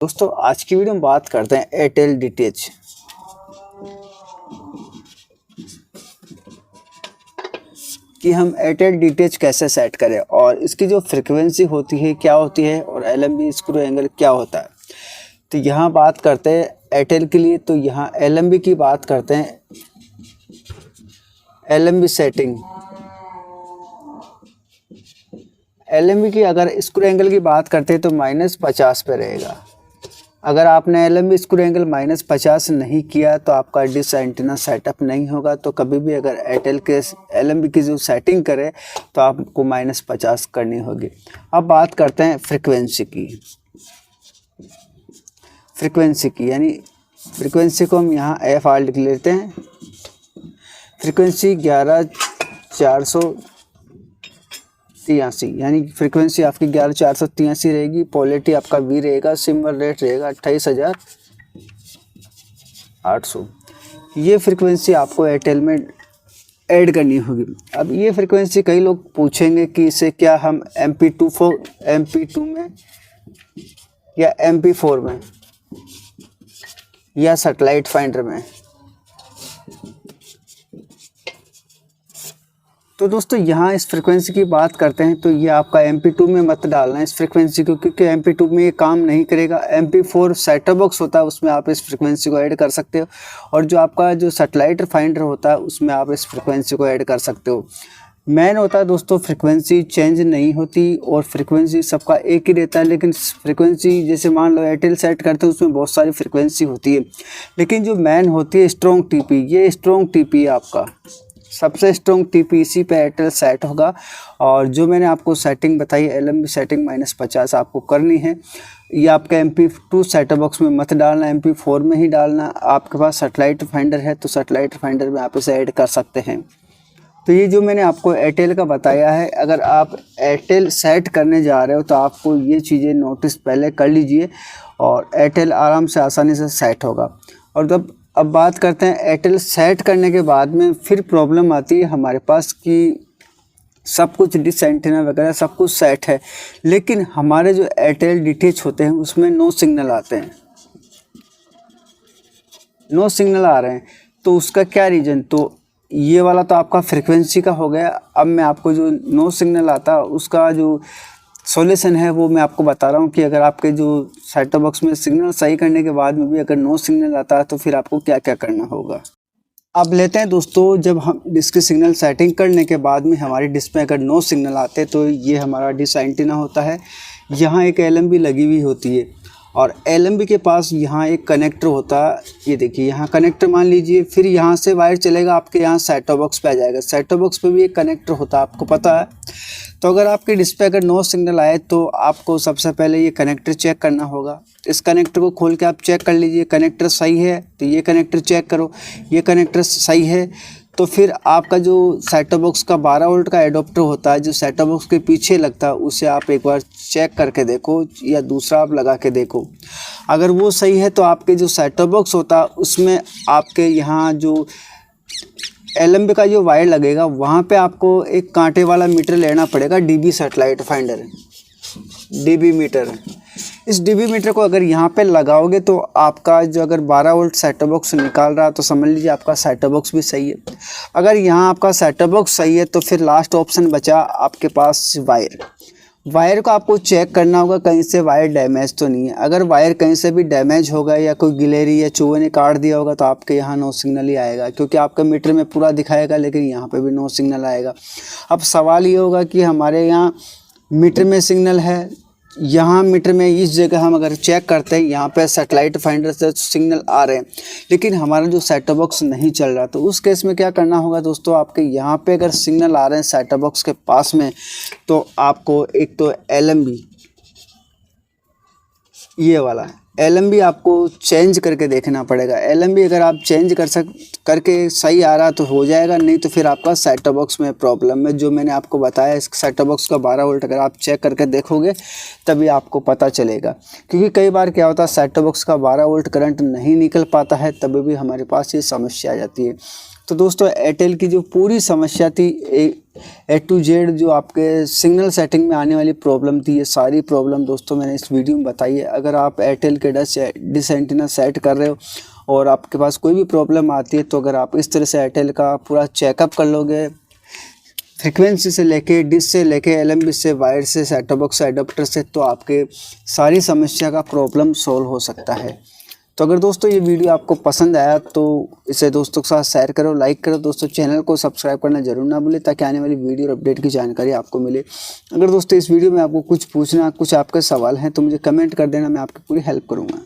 दोस्तों आज की वीडियो में बात करते हैं एयरटेल डीटीएच। कि हम एयरटेल डीटीएच कैसे सेट करें और इसकी जो फ्रिक्वेंसी होती है क्या होती है और एलएमबी स्क्रू एंगल क्या होता है। तो यहाँ बात करते हैं एयरटेल के लिए, तो यहाँ एलएमबी की बात करते हैं। एलएमबी सेटिंग, एलएमबी की अगर स्क्रू एंगल की बात करते हैं तो -50 पे रहेगा। अगर आपने एलएमबी स्क्रू एंगल -50 नहीं किया तो आपका डिश एंटीना सेटअप नहीं होगा। तो कभी भी अगर एयरटेल के एलएमबी की जो सेटिंग करें तो आपको -50 करनी होगी। अब बात करते हैं फ्रिक्वेंसी की। यानी फ्रिक्वेंसी को हम यहाँ FR लिख लेते हैं। फ्रिक्वेंसी 11483, यानी फ्रिक्वेंसी आपकी 11483 रहेगी। पोलैरिटी आपका V रहेगा। सिंबल रेट रहेगा 28800। ये फ्रिक्वेंसी आपको एयरटेल में ऐड करनी होगी। अब ये फ्रिक्वेंसी कई लोग पूछेंगे कि इसे क्या हम MP2 में या MP4 में या सैटेलाइट फाइंडर में। तो दोस्तों यहाँ इस फ्रिक्वेंसी की बात करते हैं तो ये आपका MP2 में मत डालना इस फ्रिक्वेंसी को, क्योंकि MP2 में ये काम नहीं करेगा। MP4 सेटअप बॉक्स होता है, उसमें आप इस फ्रिक्वेंसी को ऐड कर सकते हो, और जो आपका जो सैटेलाइट फाइंडर होता है उसमें आप इस फ्रिक्वेंसी को ऐड कर सकते हो। मेन होता है दोस्तों फ्रिक्वेंसी चेंज नहीं होती और फ्रिक्वेंसी सबका एक ही रहता है। लेकिन फ्रिक्वेंसी जैसे मान लो एयरटेल सेट करते हैं उसमें बहुत सारी फ्रिक्वेंसी होती है, लेकिन जो मेन होती है स्ट्रॉन्ग TP, ये स्ट्रॉन्ग TP है आपका सबसे स्ट्रॉन्ग TP, इसी पे एयरटेल सेट होगा। और जो मैंने आपको सेटिंग बताई एलएमबी सेटिंग -50 आपको करनी है। ये आपका MP2 सेटअप बॉक्स में मत डालना, MP4 में ही डालना। आपके पास सैटेलाइट फाइंडर है तो सैटेलाइट फाइंडर में आप इसे ऐड कर सकते हैं। तो ये जो मैंने आपको एयरटेल का बताया है, अगर आप एयरटेल सेट करने जा रहे हो तो आपको ये चीज़ें नोटिस पहले कर लीजिए और एयरटेल आराम से आसानी से सेट होगा। और अब बात करते हैं एयरटेल सेट करने के बाद में फिर प्रॉब्लम आती है हमारे पास कि सब कुछ डिश एंटीना वगैरह सब कुछ सेट है, लेकिन हमारे जो एयरटेल डीटीएच होते हैं उसमें नो सिग्नल आते हैं, नो सिग्नल आ रहे हैं। तो उसका क्या रीज़न, तो ये वाला तो आपका फ्रिक्वेंसी का हो गया। अब मैं आपको जो नो सिग्नल आता है उसका जो सॉल्यूशन है वो मैं आपको बता रहा हूँ कि अगर आपके जो सेटअप बॉक्स में सिग्नल सही करने के बाद में भी अगर नो सिग्नल आता है तो फिर आपको क्या क्या करना होगा। अब लेते हैं दोस्तों, जब हम डिश की सिग्नल सेटिंग करने के बाद में हमारी डिश में अगर नो सिग्नल आते तो ये हमारा डिश एंटीना होता है। यहाँ एक LMB लगी हुई होती है और LMB के पास यहाँ एक कनेक्टर होता है। ये देखिए यहाँ कनेक्टर मान लीजिए, फिर यहाँ से वायर चलेगा आपके यहाँ सेटअप बॉक्स पे आ जाएगा। सेटअप बॉक्स पे भी एक कनेक्टर होता है, आपको पता है। तो अगर आपके डिस्प्ले अगर नो सिग्नल आए तो आपको सबसे पहले ये कनेक्टर चेक करना होगा। इस कनेक्टर को खोल के आप चेक कर लीजिए, कनेक्टर सही है तो ये कनेक्टर चेक करो, ये कनेक्टर सही है तो फिर आपका जो सेटअप बॉक्स का 12 वोल्ट का एडोप्टर होता है जो सेटअप बॉक्स के पीछे लगता है उसे आप एक बार चेक करके देखो या दूसरा आप लगा के देखो। अगर वो सही है तो आपके जो सेटअप बॉक्स होता है उसमें आपके यहाँ जो LMB का जो वायर लगेगा वहाँ पे आपको एक कांटे वाला मीटर लेना पड़ेगा। DB satellite finder DB meter. इस DB मीटर को अगर यहाँ पे लगाओगे तो आपका जो अगर 12 वोल्ट सेटअप बॉक्स निकाल रहा है तो समझ लीजिए आपका सेटअप बॉक्स भी सही है। अगर यहाँ आपका सेटअप बॉक्स सही है तो फिर लास्ट ऑप्शन बचा आपके पास वायर को आपको चेक करना होगा कहीं से वायर डैमेज तो नहीं है। अगर वायर कहीं से भी डैमेज होगा या कोई गिलेरी या चूहे ने काट दिया होगा तो आपके यहाँ नो सिग्नल ही आएगा, क्योंकि आपका मीटर में पूरा दिखाएगा लेकिन यहाँ पे भी नो सिग्नल आएगा। अब सवाल ये होगा कि हमारे यहाँ मीटर में सिग्नल है, यहाँ मीटर में इस जगह हम अगर चेक करते हैं यहाँ पे सैटेलाइट फाइंडर से सिग्नल आ रहे हैं लेकिन हमारा जो सेटअप बॉक्स नहीं चल रहा, तो उस केस में क्या करना होगा दोस्तों, आपके यहाँ पे अगर सिग्नल आ रहे हैं सेटअप बॉक्स के पास में तो आपको एक तो LMB ये वाला LMB आपको चेंज करके देखना पड़ेगा। LMB अगर आप चेंज करके सही आ रहा तो हो जाएगा, नहीं तो फिर आपका सेटअप बॉक्स में प्रॉब्लम है। जो मैंने आपको बताया इस सेटअप बॉक्स का 12 वोल्ट अगर आप चेक करके देखोगे तभी आपको पता चलेगा, क्योंकि कई बार क्या होता है सेटअप बॉक्स का 12 वोल्ट करंट नहीं निकल पाता है, तभी भी हमारे पास ये समस्या आ जाती है। तो दोस्तों एयरटेल की जो पूरी समस्या थी A to Z जो आपके सिग्नल सेटिंग में आने वाली प्रॉब्लम थी, ये सारी प्रॉब्लम दोस्तों मैंने इस वीडियो में बताई है। अगर आप एयरटेल के डिश एंटीना सेट कर रहे हो और आपके पास कोई भी प्रॉब्लम आती है, तो अगर आप इस तरह से एयरटेल का पूरा चेकअप कर लोगे, फ्रिक्वेंसी से लेके डिश से लेके LMB से, वायर से, सेट टॉप बॉक्स से, एडाप्टर से, तो आपके सारी समस्या का प्रॉब्लम सॉल्व हो सकता है। तो अगर दोस्तों ये वीडियो आपको पसंद आया तो इसे दोस्तों के साथ शेयर करो, लाइक करो। दोस्तों चैनल को सब्सक्राइब करना जरूर ना भूलें, ताकि आने वाली वीडियो और अपडेट की जानकारी आपको मिले। अगर दोस्तों इस वीडियो में आपको कुछ पूछना, कुछ आपके सवाल हैं, तो मुझे कमेंट कर देना, मैं आपकी पूरी हेल्प करूँगा।